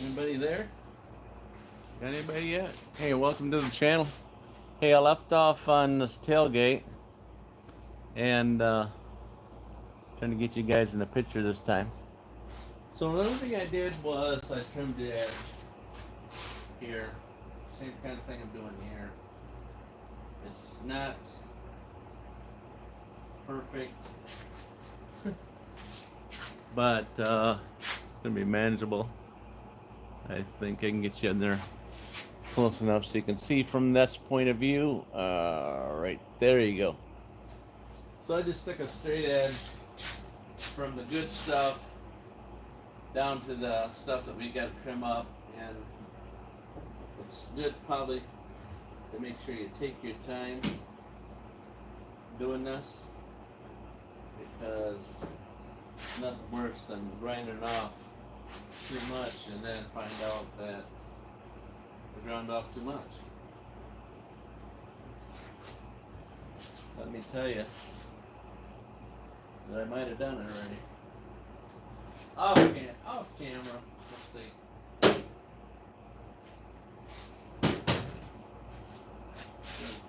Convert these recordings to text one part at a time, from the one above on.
Anybody there? Got anybody yet? Hey, welcome to the channel. Hey, I left off on this tailgate and trying to get you guys in the picture this time. So another thing I did was I trimmed the edge here. Same kind of thing I'm doing here. It's not perfect, but it's gonna be manageable. I think I can get you in there close enough so you can see from this point of view. Right there you go. So I just took a straight edge from the good stuff down to the stuff that we got to trim up, and it's good probably to make sure you take your time doing this, because nothing worse than grinding off too much and then find out that you ground off too much. Let me tell you that I might have done it already. Off camera. Let's see.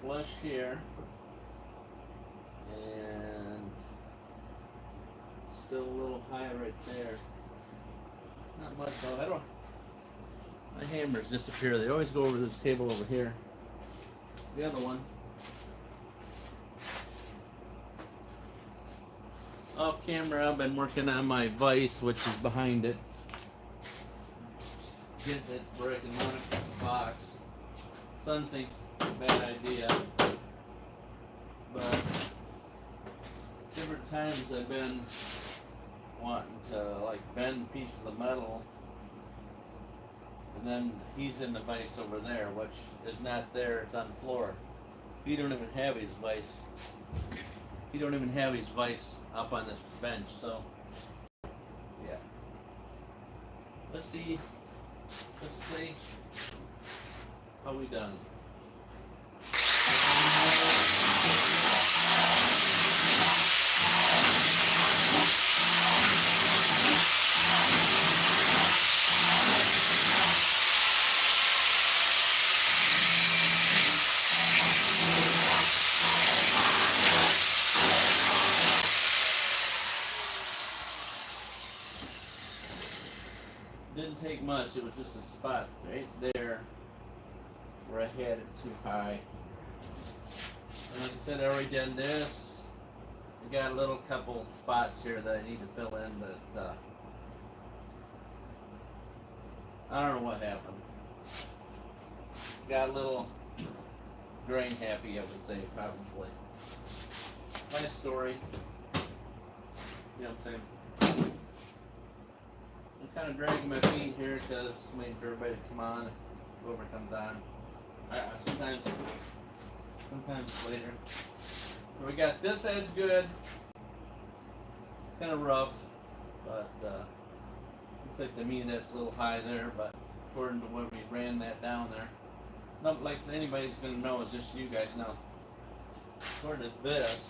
Flush here, and still a little high right there. Not much though. I don't. My hammers disappear. They always go over this table over here. The other one. Off camera, I've been working on my vise, which is behind it. Getting it where I can mount it to the box. Son thinks it's a bad idea, but different times I've been wanting to like bend a piece of the metal, and then he's in the vise over there, which is not there, it's on the floor. He don't even have his vise. He don't even have his vise up on this bench, so yeah. Let's see how we done. Didn't take much, it was just a spot right there where I had it too high. And like I said, I already done this. I got a little couple spots here that I need to fill in, but I don't know what happened. Got a little grain happy, I would say, probably. My story. You know what I'm saying? I'm kind of dragging my feet here because I'm waiting for everybody to come on. Whoever comes on. Sometimes later. So we got this edge good. It's kind of rough, but looks like to me that's a little high there, but according to what we ran that down there, not like anybody's going to know, it's just you guys know. According to this,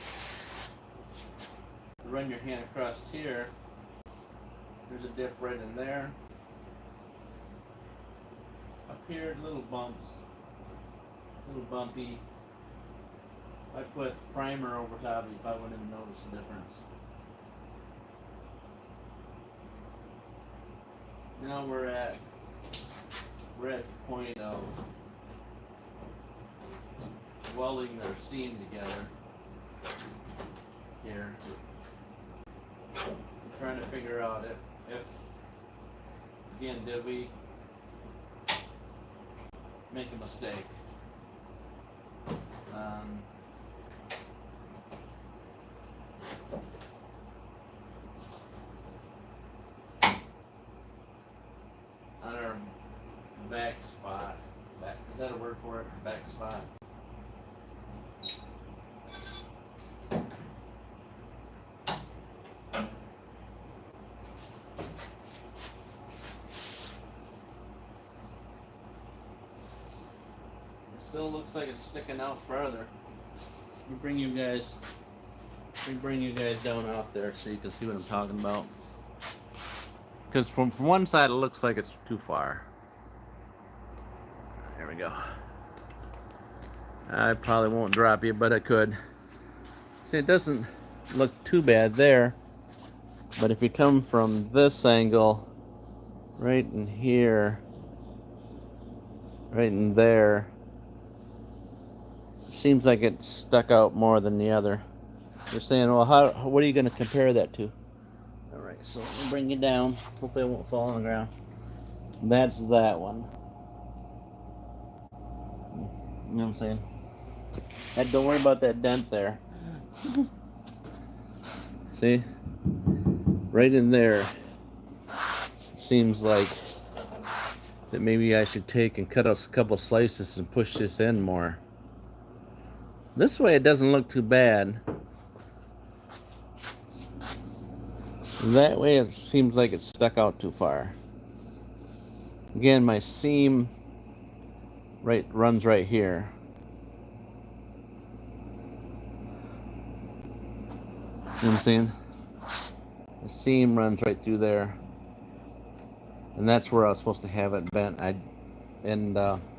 run your hand across here. There's a dip right in there. Up here, little bumps, little bumpy. If I put primer over top of it, I wouldn't even notice the difference. Now we're at the point of welding their seam together here. I'm trying to figure out if again, did we make a mistake? On our back spot. Is that a word for it? Back spot. Still looks like it's sticking out further. Let me bring you guys down off there so you can see what I'm talking about. because from one side it looks like it's too far. There we go. I probably won't drop you, but I could. See, it doesn't look too bad there, but if you come from this angle, right in here, right in there, it seems like it's stuck out more than the other. You're saying, well, what are you going to compare that to? All right, so let me bring you down. Hopefully it won't fall on the ground. That's that one. You know what I'm saying? And don't worry about that dent there. See? Right in there. Seems like that maybe I should take and cut out a couple slices and push this in more. This way it doesn't look too bad. That way it seems like it's stuck out too far. Again, my seam runs right here. You know what I'm saying? The seam runs right through there. And that's where I was supposed to have it bent.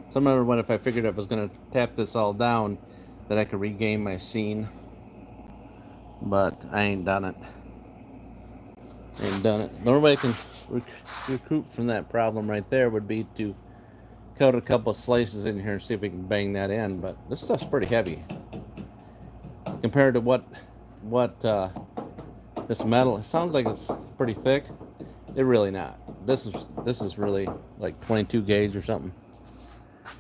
Some other one, if I figured if I was going to tap this all down, that I could regain my seam. But I ain't done it. The only way I can recoup from that problem right there would be to cut a couple of slices in here and see if we can bang that in. But this stuff's pretty heavy compared to what this metal. It sounds like it's pretty thick. It's really not. This is really like 22 gauge or something.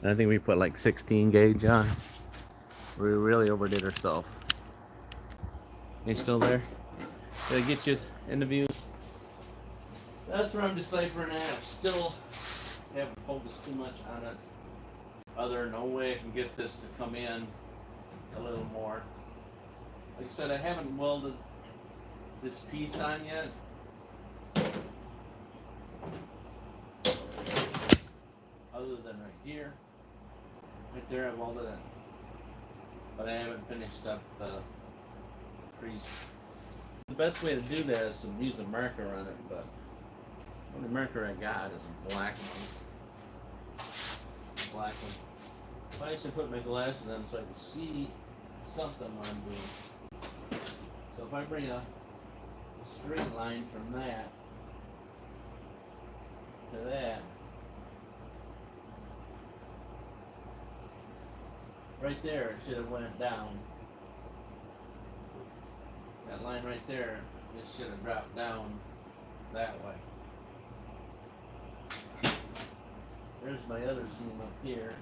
And I think we put like 16 gauge on. We really overdid ourselves. You still there? Did I get you in the views? That's where I'm deciphering at. Still haven't focused too much on it. Other no way I can get this to come in a little more. Like I said, I haven't welded this piece on yet. Other than right here. Right there I welded it. But I haven't finished up the crease. The best way to do that is to use a marker on it, but the only marker I got is a black one. I should put my glasses on so I can see something when I'm doing. So if I bring a straight line from that to that, right there it should have went down. That line right there, it should have dropped down that way. There's my other seam up here.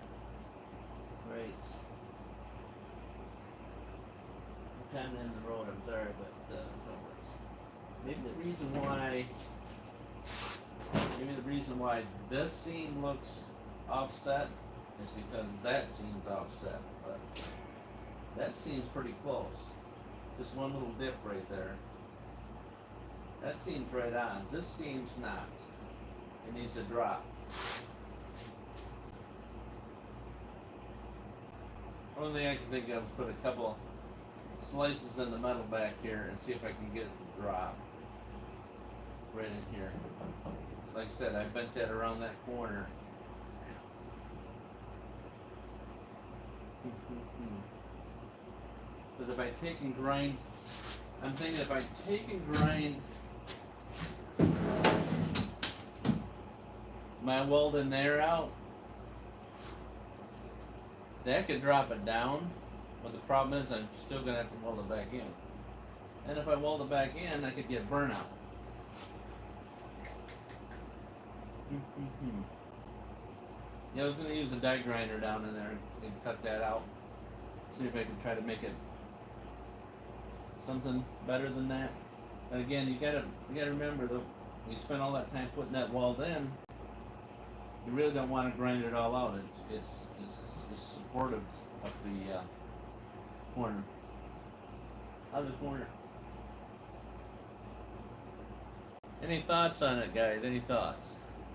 Right. I'm kind of in the road, I'm sorry, but so maybe the reason why this seam looks offset is because that seam's offset, but that seam's pretty close. Just one little dip right there. That seam's right on. This seam's not. It needs a drop. Only thing I can think of is put a couple slices in the metal back here and see if I can get it to drop right in here. Like I said, I bent that around that corner. Because if I take and grind, I'm thinking if I take and grind my welding there out, that could drop it down, but the problem is I'm still going to have to weld it back in. And if I weld it back in, I could get burnout. Yeah, I was going to use a die grinder down in there and cut that out. See if I can try to make it something better than that. But again, you gotta remember though, you spend all that time putting that weld in, you really don't want to grind it all out. It's supportive of the corner. How's the corner? Any thoughts on it, guys? Any thoughts?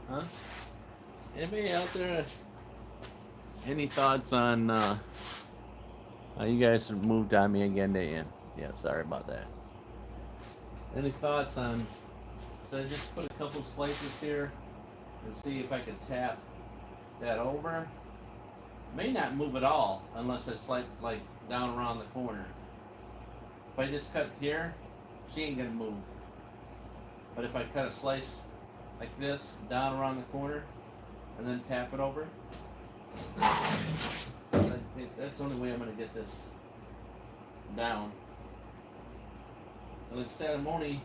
Huh? Anybody out there? Any thoughts on? You guys have moved on me again, didn't you? Yeah, sorry about that. Any thoughts on So I just put a couple slices here and see if I can tap that over. May not move at all unless it's like down around the corner. If I just cut here, she ain't gonna move. But if I cut a slice like this down around the corner and then tap it over, I think that's the only way I'm gonna get this down. And like I said, I'm only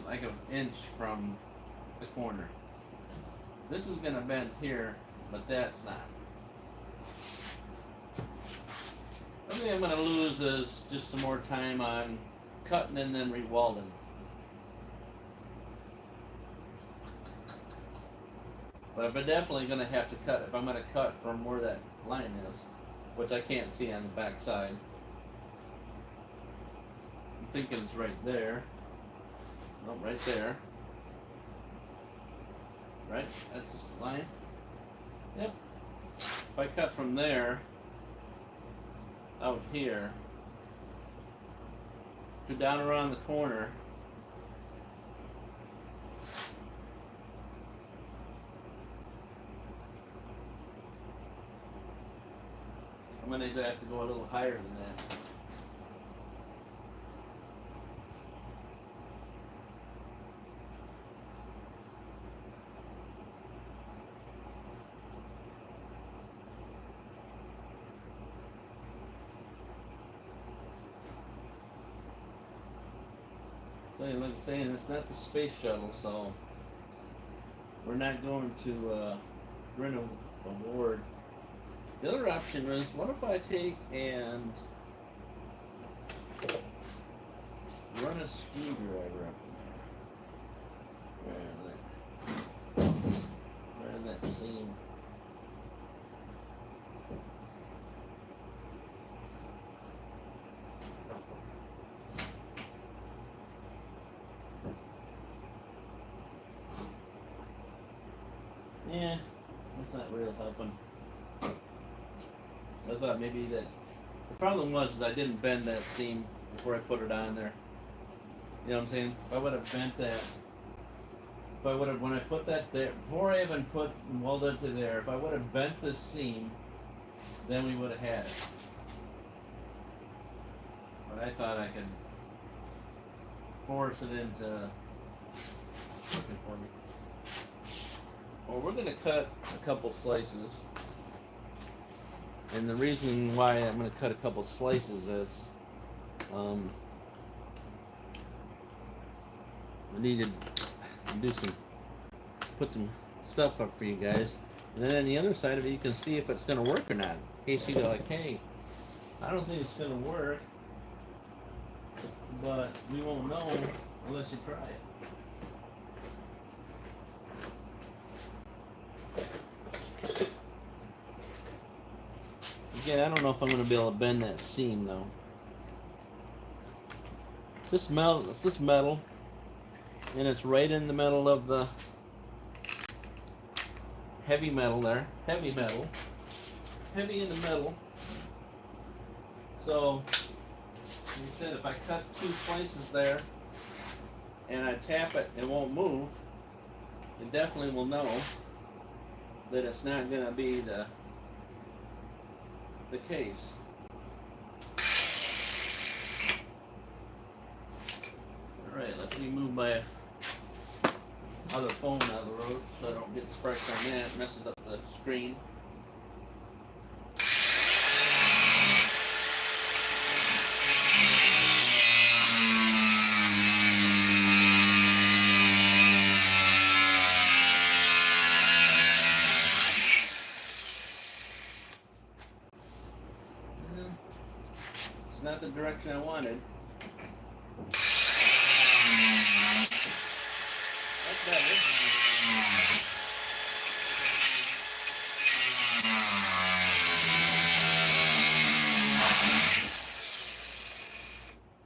like an inch from the corner. This is gonna bend here, but that's not. The only thing I'm gonna lose is just some more time on cutting and then re-welding. But I'm definitely gonna have to cut if I'm gonna cut from where that line is, which I can't see on the back side. I'm thinking it's right there. No, right there. Right? That's this line. Yep. If I cut from there out here to down around the corner, I'm gonna have to go a little higher than that. Like I'm saying, it's not the space shuttle, so we're not going to rent a ward. The other option is, what if I take and run a screwdriver up in there? Where in that seam? Yeah, that's not really helping. I thought maybe that the problem was is I didn't bend that seam before I put it on there. You know what I'm saying? If I would have bent that, if I would have, when I put that there, before I even put and welded to there, if I would have bent this seam, then we would have had it. But I thought I could force it into working for me. Well, we're going to cut a couple slices, and the reason why I'm going to cut a couple slices is I needed to do put some stuff up for you guys, and then on the other side of it you can see if it's going to work or not, in case you go like, hey, I don't think it's going to work, but we won't know unless you try it. Again, I don't know if I'm going to be able to bend that seam though. This metal, and it's right in the middle of the heavy metal there. Heavy in the middle. So, like I said, if I cut two slices there and I tap it, it won't move. It definitely will know that it's not going to be the case. Alright, let me move my other phone out of the road so I don't get sparks on that. It messes up the screen. It's not the direction I wanted. That's better.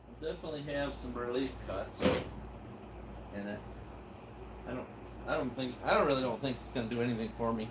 I'll definitely have some relief cuts in it. I really don't think it's going to do anything for me.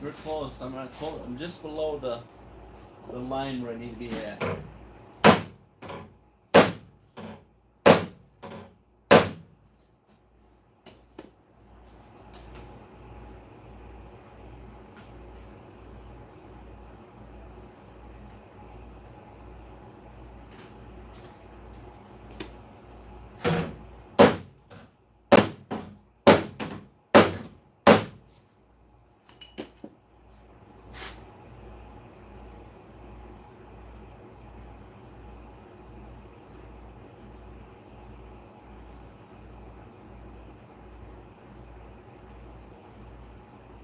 We're close. I'm just below the line where I need to be at.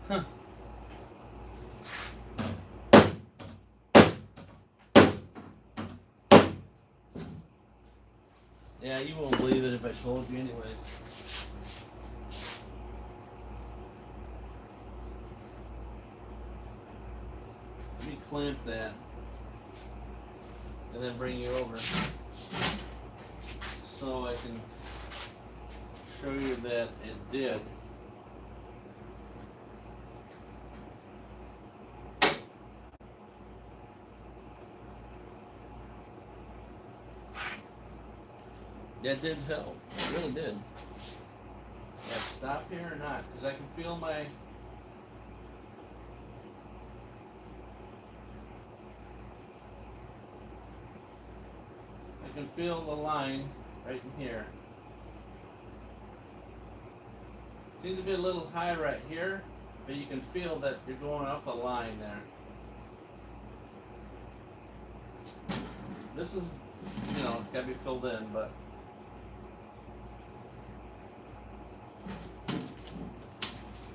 Huh. Yeah, you won't believe it if I told you anyways. Let me clamp that and then bring you over so I can show you that it did. That did help. It really did. Yeah, stop here or not? Because I can feel my... I can feel the line right in here. Seems to be a little high right here, but you can feel that you're going up a line there. This is, you know, it's got to be filled in, but...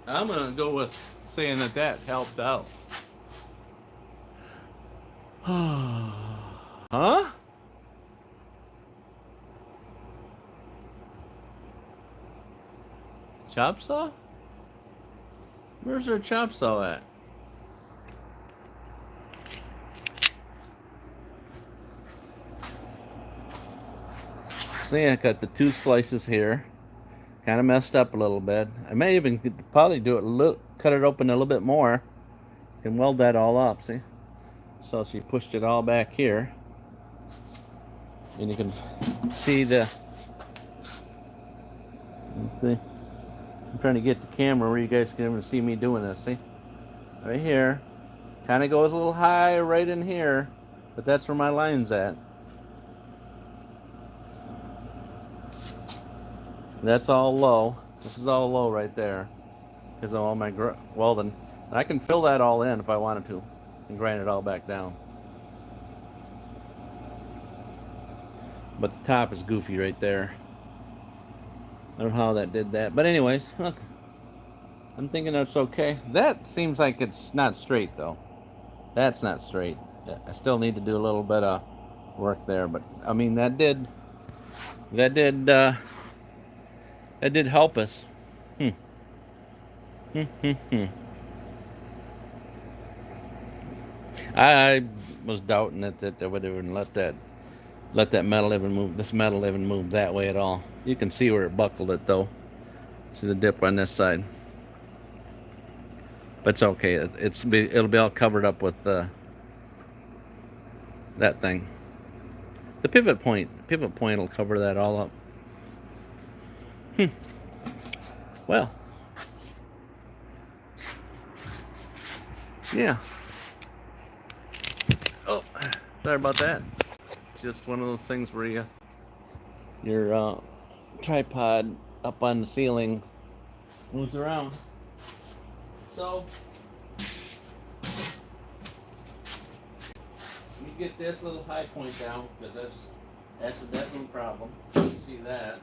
I'm going to go with saying that that helped out. Huh? Chop saw? Where's their chop saw at? See, I got the 2 slices here. Kind of messed up a little bit. I may even probably do it cut it open a little bit more. Can weld that all up, see? So she pushed it all back here. And you can see the... Let's see. I'm trying to get the camera where you guys can even see me doing this, see? Right here. Kind of goes a little high right in here, but that's where my line's at. That's all low. This is all low right there because of all my welding. And I can fill that all in if I wanted to and grind it all back down. But the top is goofy right there. I don't know how that did that. But anyways, look. I'm thinking that's okay. That seems like it's not straight though. That's not straight. I still need to do a little bit of work there, but I mean that did help us. I was doubting that I would even let that metal even move. This metal even move that way at all. You can see where it buckled it though. See the dip on this side. But it's okay. It'll be all covered up with that thing. The pivot point will cover that all up. Well, yeah. Oh, sorry about that. It's just one of those things where your tripod up on the ceiling moves around. So you get this little high point down because that's a definite problem. You see that.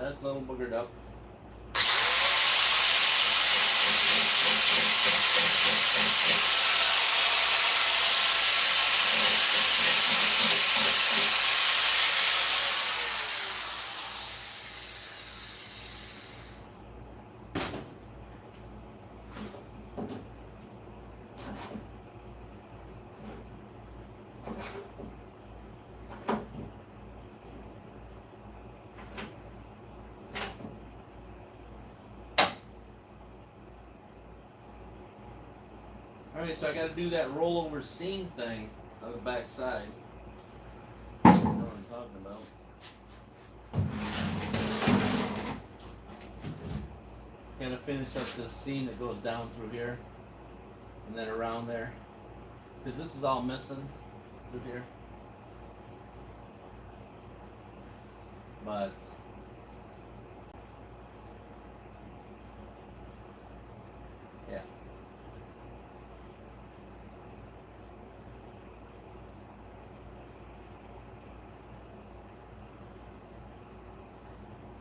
That's a little boogered up. Alright, so I gotta do that rollover seam thing on the back side. You know what I'm talking about. Gotta finish up this seam that goes down through here and then around there. Because this is all missing through here. But yeah.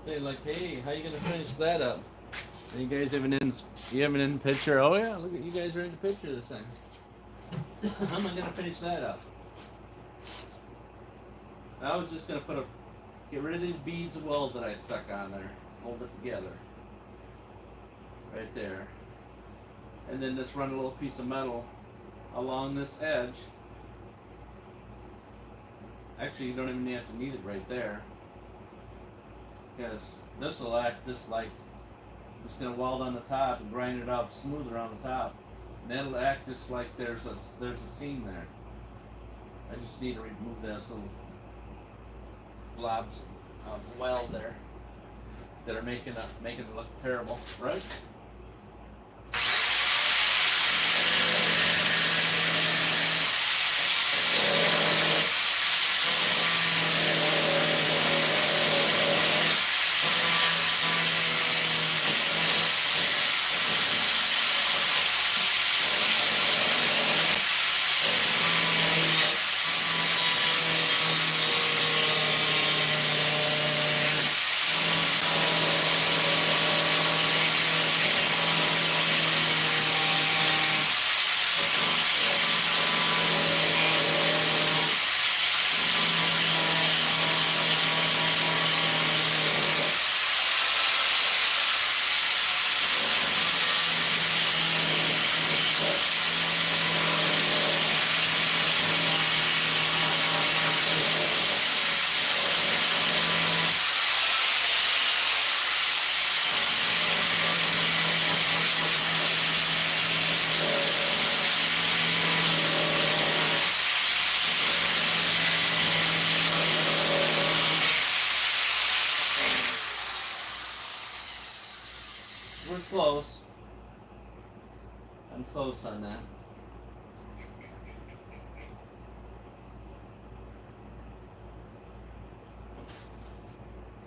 Say like, hey, how you gonna finish that up? And you guys have an picture. Oh yeah, look at you guys are in the picture of this thing. How am I gonna finish that up? I was just gonna get rid of these beads of weld that I stuck on there, hold it together, right there, and then just run a little piece of metal along this edge. Actually, you don't even have to need it right there, because this will act just like just gonna weld on the top and grind it up smoother on the top, and that'll act just like there's a seam there. I just need to remove those little blobs of weld there that are making it look terrible, right? We're close. I'm close on that.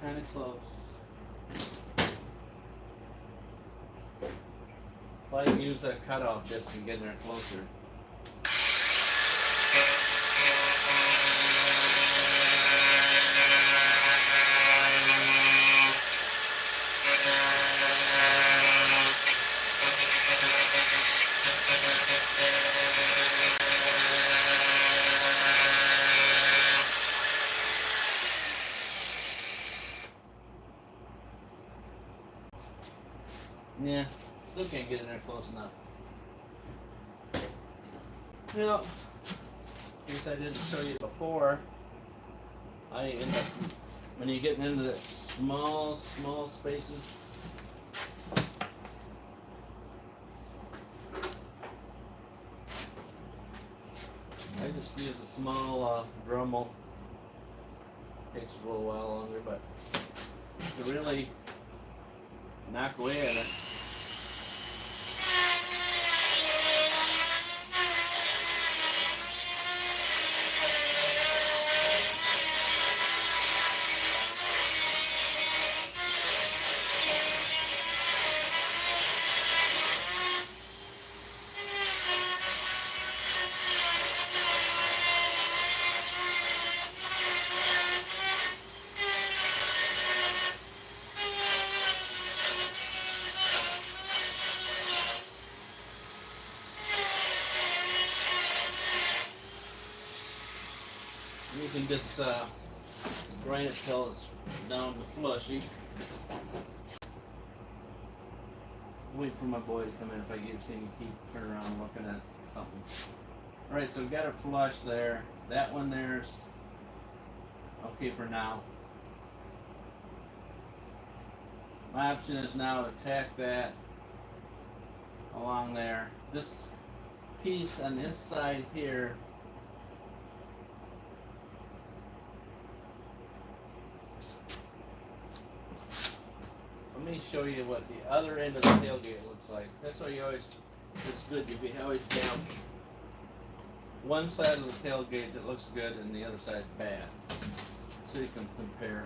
Kind of close. If I can use that cutoff disc and get in there closer. Yeah, still can't get in there close enough. You know, in case I didn't show you before, I end up, when you're getting into the small spaces, I just use a small Dremel. Takes a little while longer, but to really knock away at it. You can just grind it till it's down to flushy. Wait for my boy to come in. If I keep seeing you keep turning around looking at something. Alright, so we got it flush there. That one there's okay for now. My option is now to tack that along there. This piece on this side here. Let me show you what the other end of the tailgate looks like. That's why you always, it's good if you always have one side of the tailgate that looks good and the other side bad, so you can compare.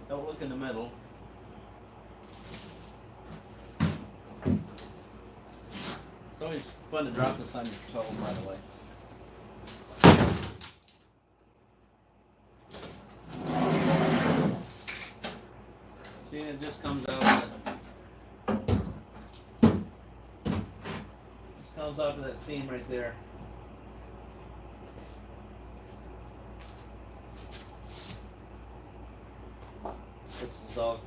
Don't look in the middle. It's always fun to drop this on your toe, by the way. See, it just comes out. Just comes out to that seam right there. This is all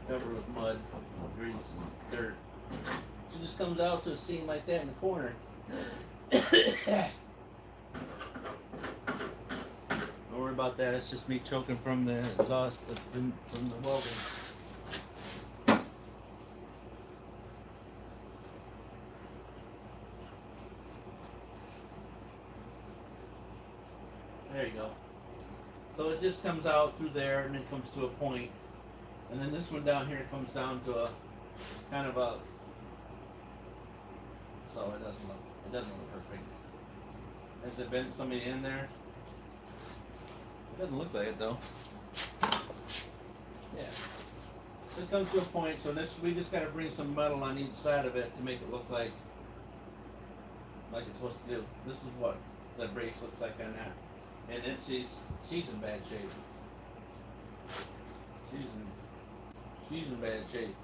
covered with mud, grease, and dirt. It just comes out to a seam like that in the corner. Don't worry about that. It's just me choking from the exhaust from the welding. There you go. So it just comes out through there and then comes to a point. And then this one down here comes down to a kind of a, so it doesn't look perfect. Has it been somebody in there? It doesn't look like it though. Yeah. So it comes to a point, so this, we just gotta bring some metal on each side of it to make it look like it's supposed to do. This is what the brace looks like on that. And then she's in bad shape. She's in bad shape.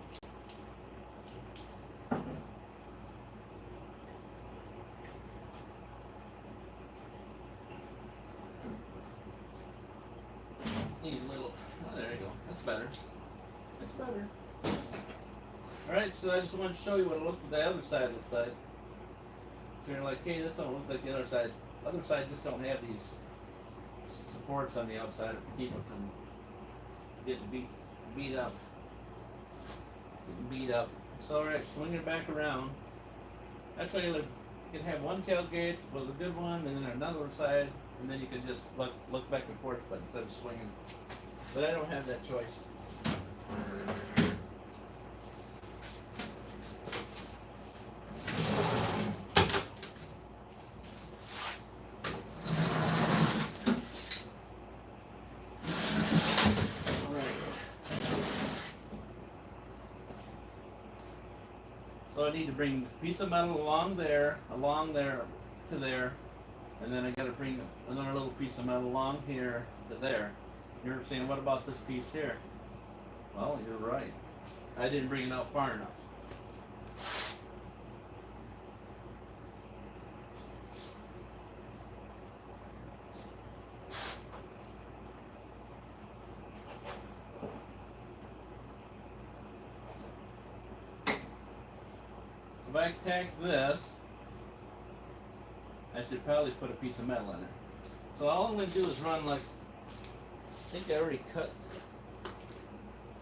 These little, oh, there you go. That's better. That's better. Alright, so I just wanted to show you what the other side looks like. So you're like, hey, this don't look like the other side. The other side just don't have these supports on the outside to keep it from getting beat up. So alright, swing it back around. That's why you can have one tailgate with a good one, and then another side, and then you can just look back and forth, but instead of swinging. But I don't have that choice. So I need to bring a piece of metal along there to there, and then I got to bring another little piece of metal along here to there. You're saying, what about this piece here? Well, you're right. I didn't bring it out far enough. If I tack this, I should probably put a piece of metal in it. So all I'm going to do is run like, I think I already cut.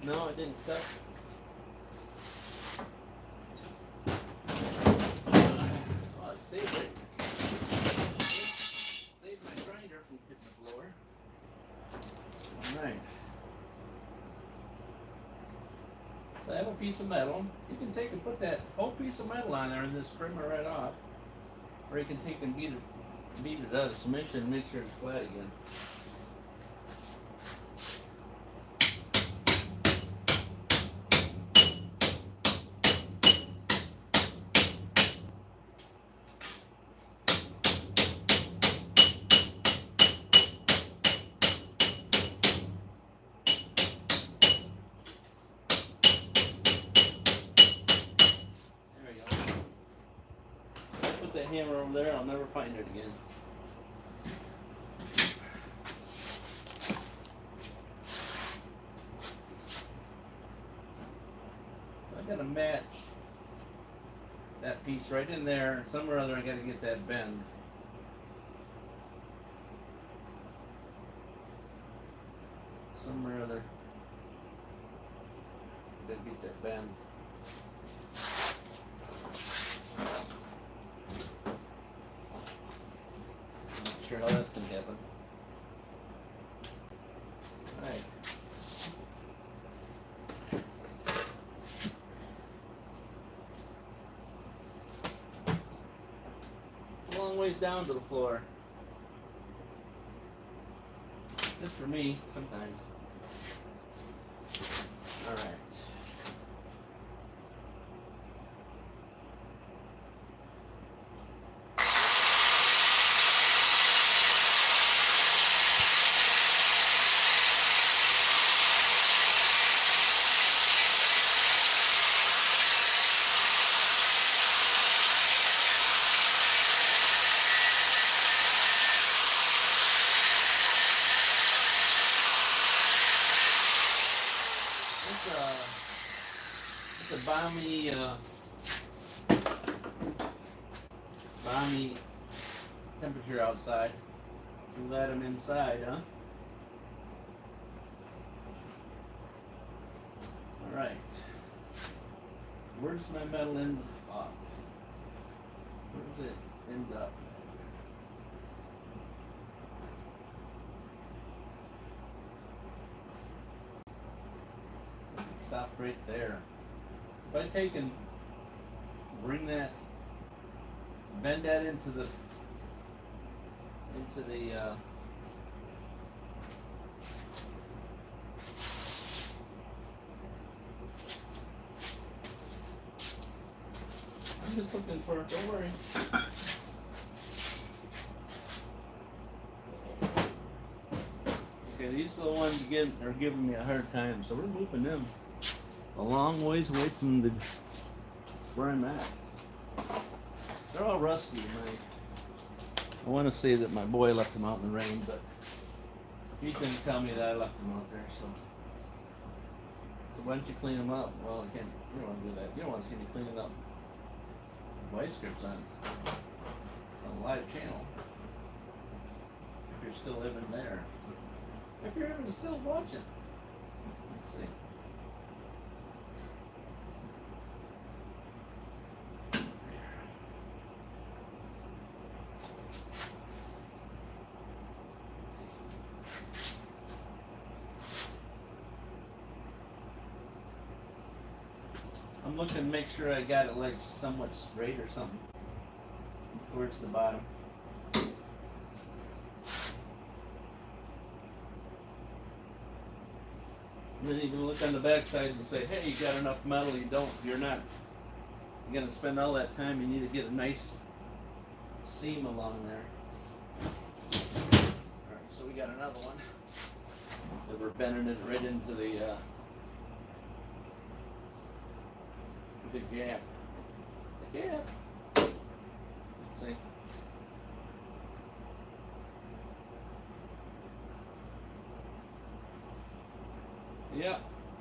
No, I didn't cut. Oh, it saved it. Saved my grinder from hitting the floor. Alright. So I have a piece of metal. You can take and put that whole piece of metal on there and just trim it right off. Or you can take and beat it out of submission and make sure it's flat again. That hammer over there, I'll never find it again. So I gotta match that piece right in there. Somewhere or other I gotta get that bend. Somewhere or other I gotta get that bend. sure how that's going to happen. Alright. A long ways down to the floor. Just for me, sometimes. Alright. It's a balmy temperature outside. You let them inside, huh? All right. Where does my metal end up? Where does it end up? Stop right there. If I take and bring that, bend that into the I'm just looking for it, don't worry. Okay, these are the ones are giving me a hard time, so we're moving them a long ways away from where I'm at. They're all rusty. I want to say that my boy left them out in the rain, but he didn't tell me that I left them out there. So why don't you clean them up? Well, you don't want to do that. You don't want to see me cleaning up vice grips on a live channel. If you're still living there, if you're even still watching, let's see. I'm looking to make sure I got it like somewhat straight or something towards the bottom. And then you can look on the back side and say, hey, you got enough metal, you're not going to spend all that time, you need to get a nice seam along there. Alright, so we got another one that we're bending it right into the gap. The gap. Let's see. Yeah,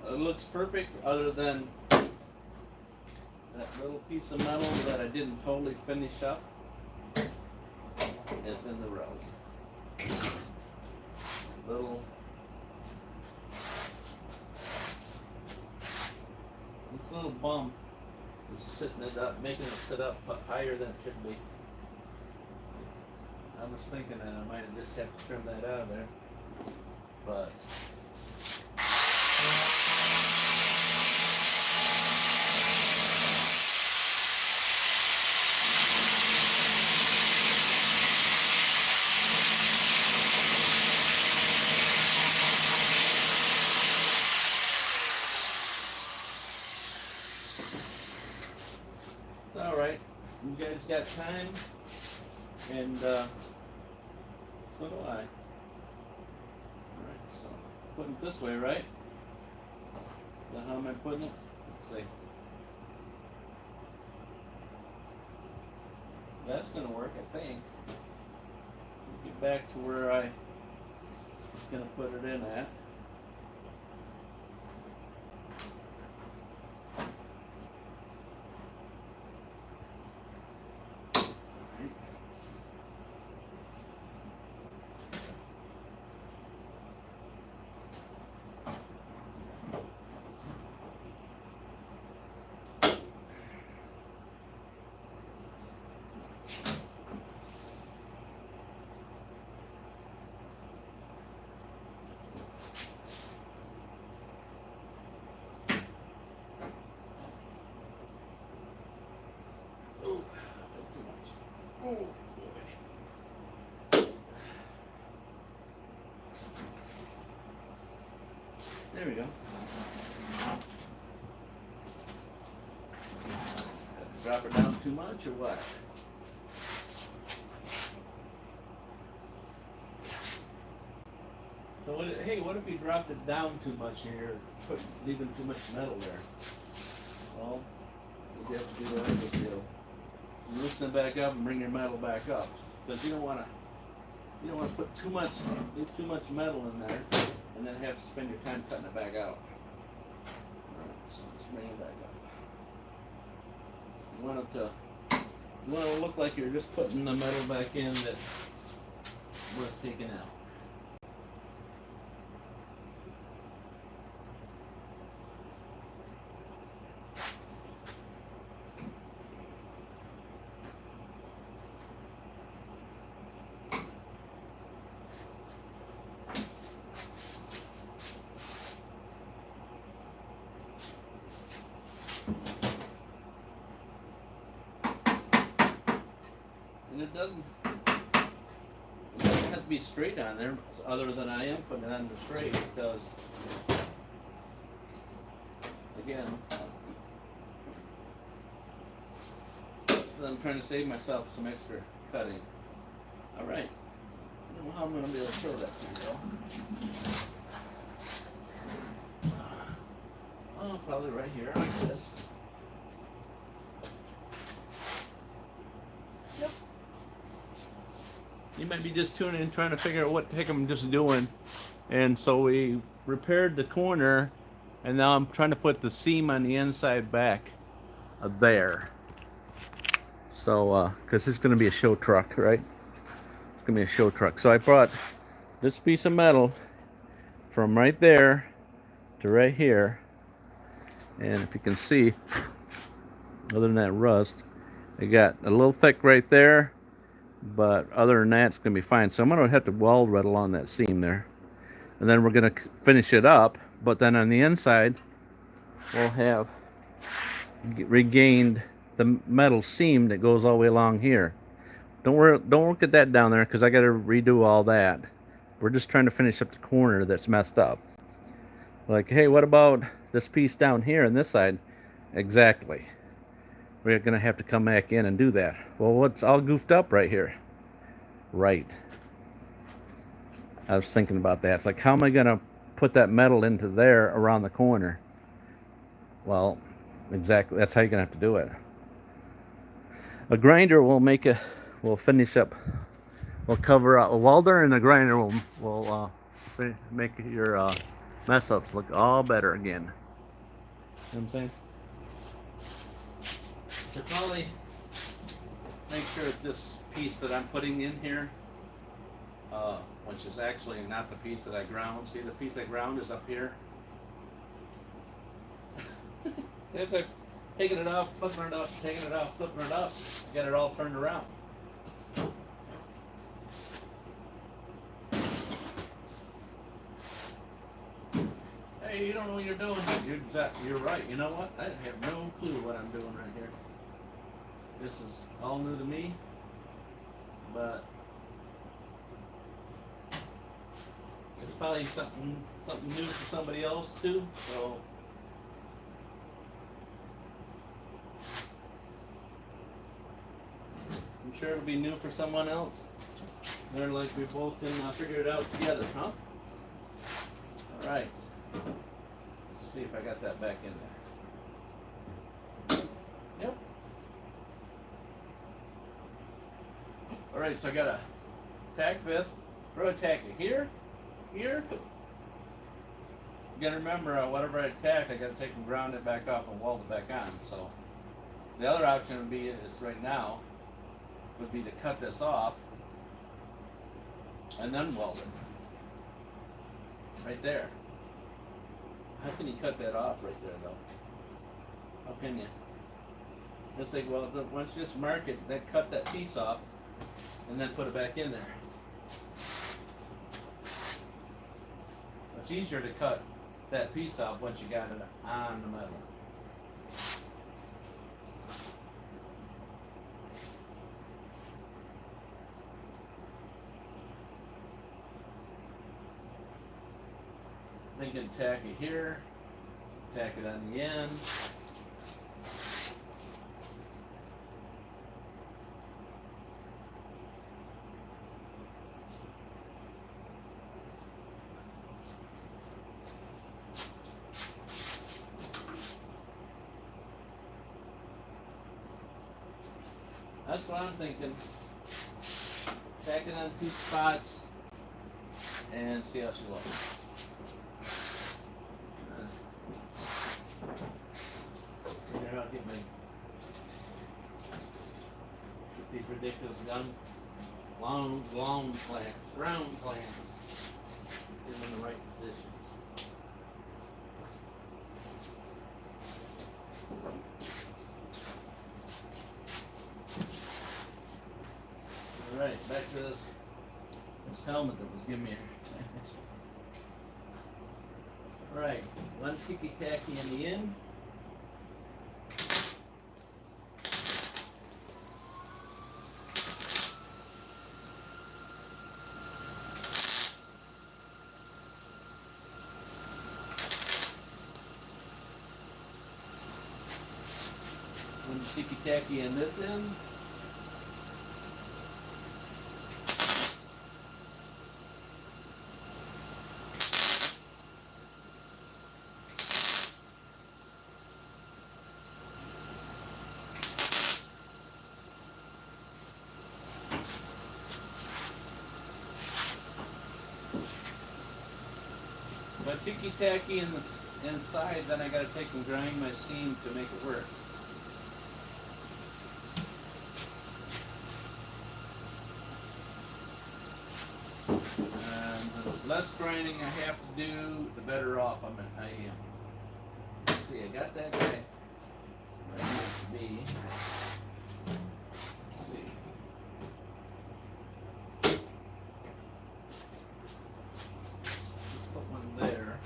it looks perfect other than that little piece of metal that I didn't totally finish up. It's in the road. This little bump is sitting it up, making it sit up higher than it should be. I was thinking that I might have just have to trim that out of there, but it's all right. You guys got time, and so do I. All right, so putting it this way, right? Is that how am I putting it? Let's see. That's gonna work, I think. Get back to where I was gonna put it in at. There we go. Drop it down too much or what? So hey, what if you dropped it down too much and you're leaving too much metal there? Well, you have to do what I just did. Loosen it back up and bring your metal back up, because you don't want to put leave too much metal in there, and then have to spend your time cutting it back out. All right, so let's bring it back up. You want it to look like you're just putting the metal back in that was taken out. And it doesn't have to be straight on there, other than I am putting it on the straight, because again, I'm trying to save myself some extra cutting. All right, I don't know how I'm going to be able to show that to you though. Oh, probably right here like this. Yep. You might be just tuning in trying to figure out what the heck I'm just doing. And so we repaired the corner, and now I'm trying to put the seam on the inside back there. So, because it's going to be a show truck, right? It's going to be a show truck. So I brought this piece of metal from right there to right here. And if you can see, other than that rust, it got a little thick right there. But other than that, it's going to be fine. So I'm going to have to weld right along that seam there. And then we're going to finish it up. But then on the inside, we'll have regained the metal seam that goes all the way along here. Don't work at that down there, because I got to redo all that. We're just trying to finish up the corner that's messed up. Like, hey, what about this piece down here on this side? Exactly. We're going to have to come back in and do that. Well, what's all goofed up right here? Right. I was thinking about that. It's like, how am I going to put that metal into there around the corner? Well, exactly. That's how you're going to have to do it. A grinder will finish up. We'll cover up. A welder and a grinder will make your mess ups look all better again. You know what I'm saying? To probably make sure that this piece that I'm putting in here, which is actually not the piece that I ground. See, the piece I ground is up here. See, if they're taking it off, flipping it up, taking it off, flipping it up, get it all turned around. Hey, you don't know what you're doing. You're right. You know what? I have no clue what I'm doing right here. This is all new to me, but it's probably something new for somebody else too. So I'm sure it'll be new for someone else. They're like, we both can figure it out together, huh? All right. Let's see if I got that back in there. Yep. All right, so I got a tack this. Throw a tack here. You gotta remember, whatever I tack, I gotta take and ground it back off and weld it back on. So the other option would be, is right now, would be to cut this off and then weld it. Right there. How can you cut that off right there, though? How can you? Just like, well, once you just mark it, then cut that piece off, and then put it back in there. It's easier to cut that piece off once you got it on the metal. thinking tack it here, tack it on the end. That's what I'm thinking. Tack it on 2 spots and see how she looks. Here, I'll get these ridiculous long clamps, round clamps. Get them in the right position. Alright, back to this helmet that was giving me a Alright, one ticky-tacky in the end. One ticky-tacky in this end. If I ticky-tacky in the inside, then I gotta take and grind my seam to make it work. And the less grinding I have to do, the better off I am. Let's see, I got that guy where I need to be. Let's see. Put one there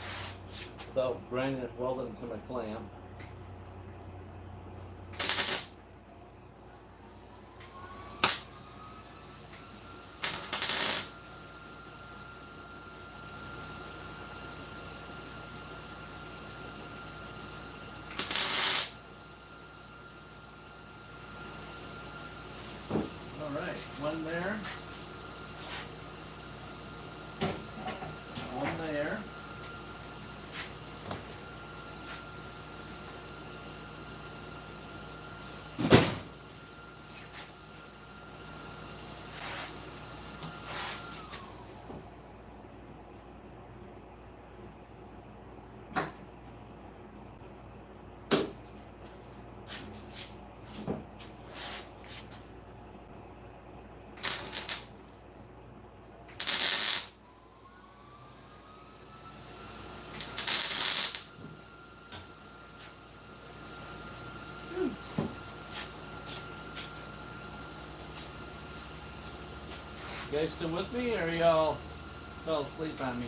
without grinding it welded into my clamp. Alright, one there. One there. You guys still with me, or y'all fell asleep on me?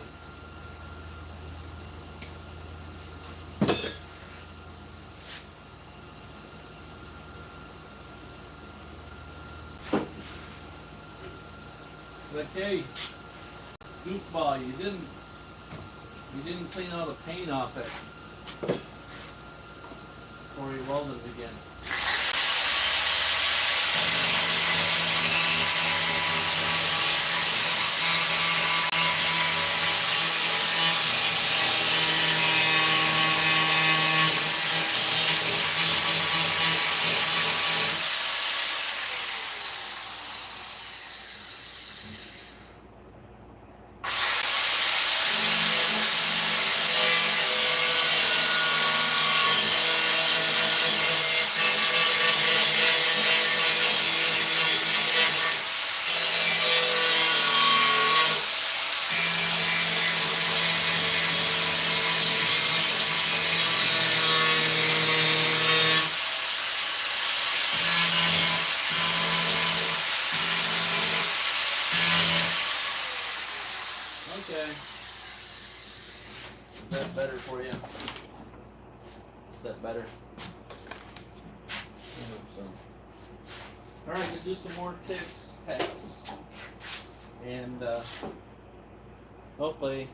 Like, hey, goofball, you didn't clean all the paint off it before you welded it again. Okay. Is that better for you? Is that better? I hope so. Alright, we'll do some more tacks. And hopefully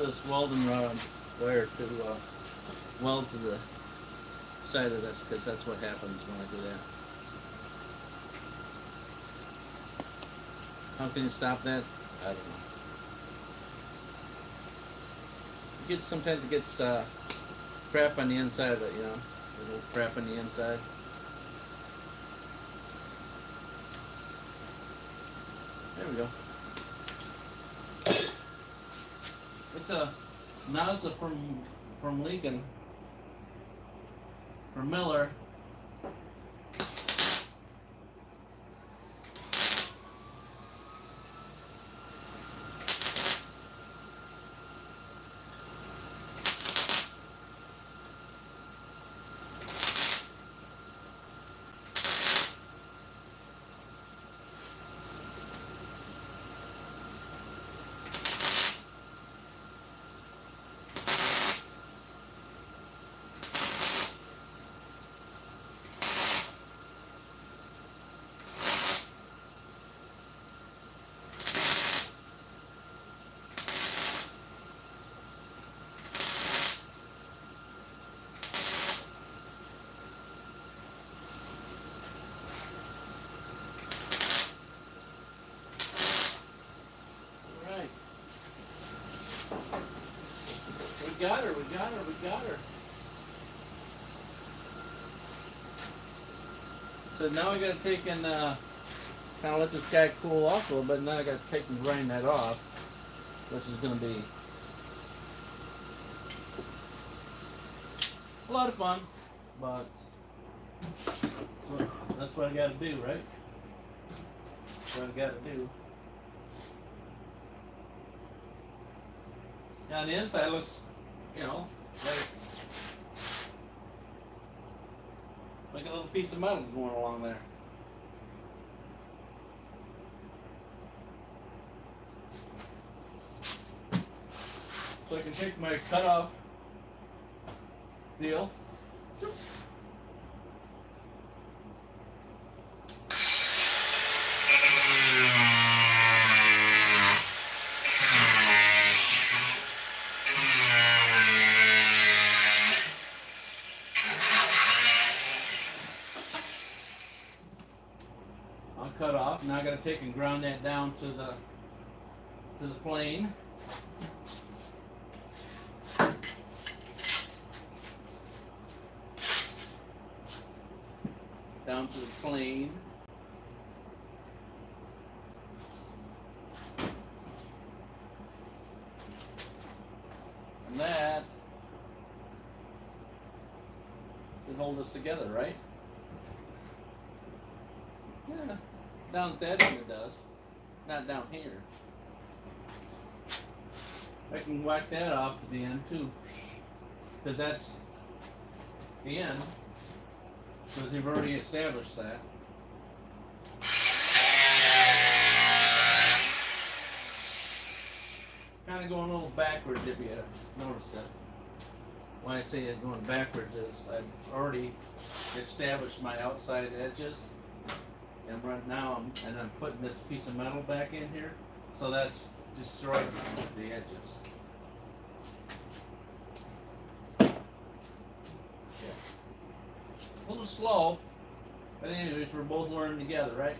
this welding rod wire to weld to the side of this, because that's what happens when I do that. How can you stop that? I don't know. Sometimes it gets crap on the inside of it, you know, a little crap on the inside. There we go. It's a nozzle from Lincoln, from Miller. We got her. So now I gotta take and kind of let this guy cool off a little bit. Now I gotta take and grind that off, which is gonna be a lot of fun, but that's what I gotta do, right? That's what I gotta do. Now on the inside it looks, you know, like a little piece of metal going along there. So I can take my cutoff deal. Cut off. Now I got to take and ground that down to the plane. Down to the plane. And that should hold us together, right? Yeah. Down at that end it does, not down here. I can whack that off to the end too, because that's the end, because you've already established that. Kind of going a little backwards if you noticed that. Why I say it's going backwards is I've already established my outside edges. And right now I'm putting this piece of metal back in here, so that's destroyed the edges. Yeah. A little slow, but anyways, we're both learning together, right?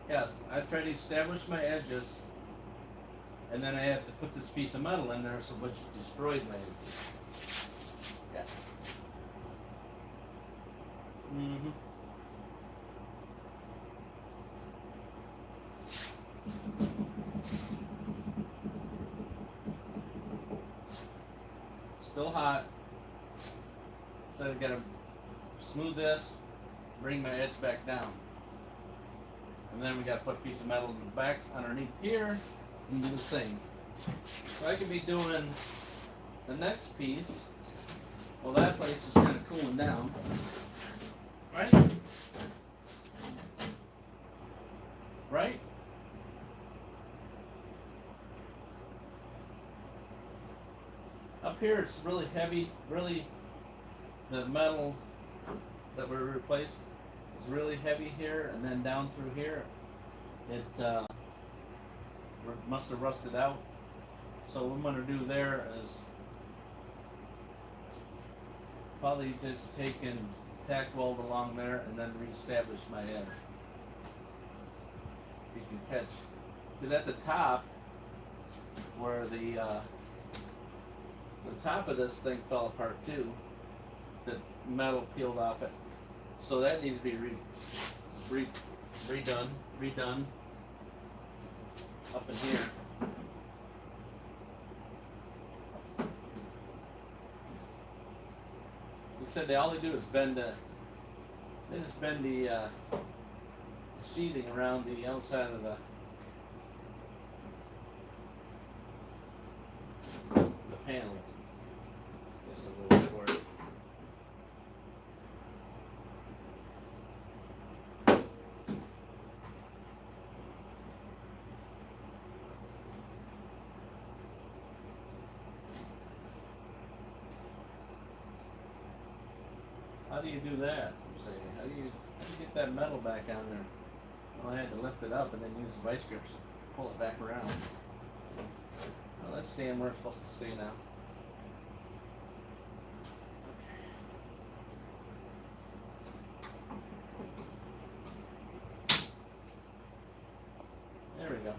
Yes, I try to establish my edges, and then I have to put this piece of metal in there, so which destroyed my edges. Yeah. Mm-hmm. Still hot, so I've got to smooth this, bring my edge back down, and then we got to put a piece of metal in the back underneath here and do the same. So I could be doing the next piece. Well, that place is kind of cooling down, right? Right? Up here it's really heavy, really, the metal that we replaced is really heavy here, and then down through here it must have rusted out. So what I'm going to do there is probably just take and tack weld along there and then reestablish my edge. You can catch, because at the top, where the top of this thing fell apart too, the metal peeled off it. So that needs to be redone up in here. He said all they do is bend the, they just bend the sheathing around the outside of the panels. Just a little for it. How do you do that? You say, how do you get that metal back on there? Well, I had to lift it up and then use the vice grips to pull it back around. Well, let's stand where it's supposed to stay now. There we go.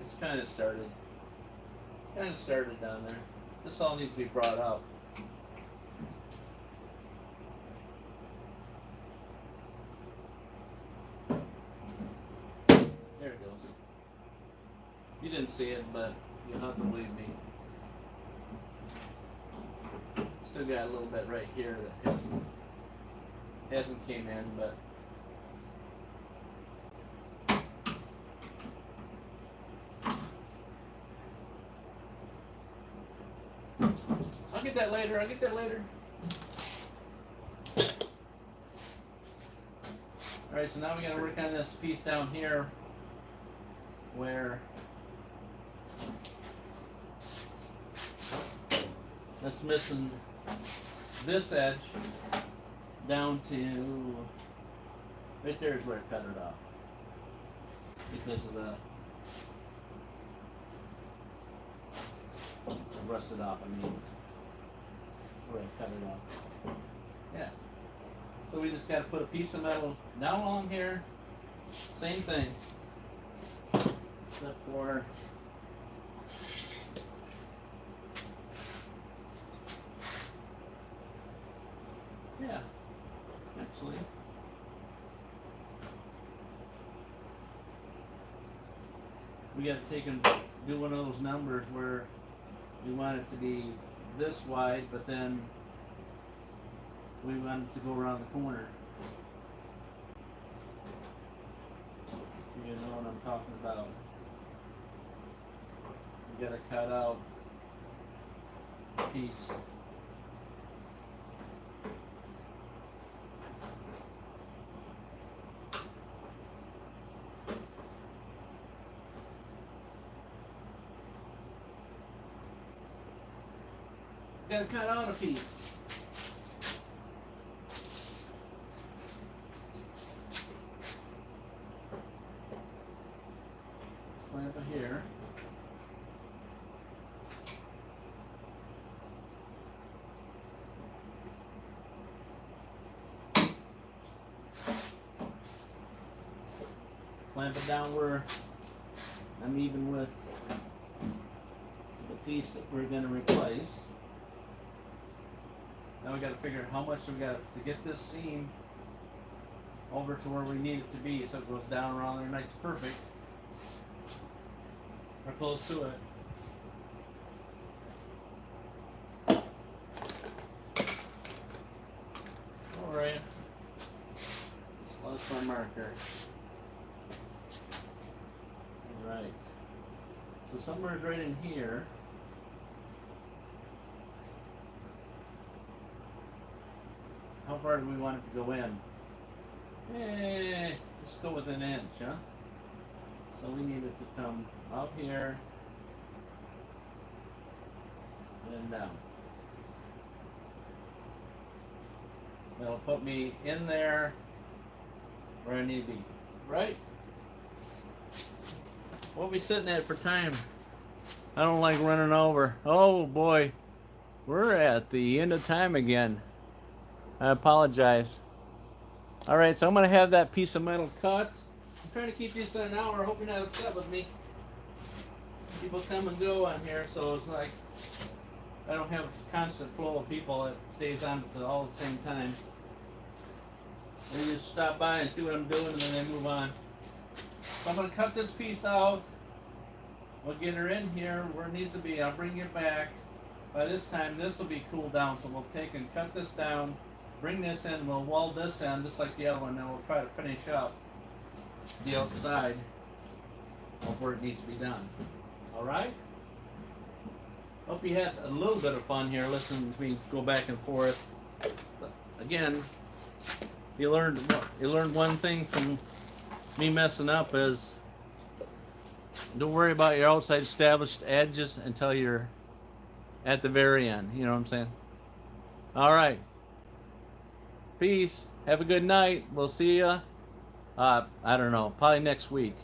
It's kind of started. It's kind of started down there. This all needs to be brought up. There it goes. You didn't see it, but you'll have to believe me. Still got a little bit right here that hasn't came in, but I'll get that later. I'll get that later. All right, so now we got to work on this piece down here where that's missing this edge down to right there is where it cut it off because of the rusted off. I mean, where it cut it off. Yeah. So we just got to put a piece of metal down along here. Same thing, except for yeah, actually. We got to take and do one of those numbers where we want it to be this wide, but then we want it to go around the corner. You know what I'm talking about. We got to cut out a piece. Gotta cut out a piece. Clamp it here. Clamp it down where I'm even with the piece that we're going to replace. Now we got to figure out how much we got to get this seam over to where we need it to be, so it goes down around there nice and perfect, or close to it. All right, lost my marker. All right, so somewhere right in here. How far do we want it to go in? Just go with an inch, huh? So we need it to come out here and down. That'll put me in there where I need to be, right? What are we sitting at for time? I don't like running over. Oh boy, we're at the end of time again. I apologize. All right, so I'm gonna have that piece of metal cut. I'm trying to keep this at an hour. I hope you're not upset with me. People come and go on here, so it's like I don't have a constant flow of people that stays on all at the same time. They just stop by and see what I'm doing, and then they move on. So I'm gonna cut this piece out. We'll get her in here where it needs to be. I'll bring it back. By this time, this will be cooled down, so we'll take and cut this down, bring this in, we'll weld this in just like the other one, and we'll try to finish up the outside of where it needs to be done. All right? Hope you had a little bit of fun here listening to me go back and forth. But again, you learned one thing from me messing up is don't worry about your outside established edges until you're at the very end. You know what I'm saying? All right. Peace. Have a good night. We'll see ya. I don't know. Probably next week.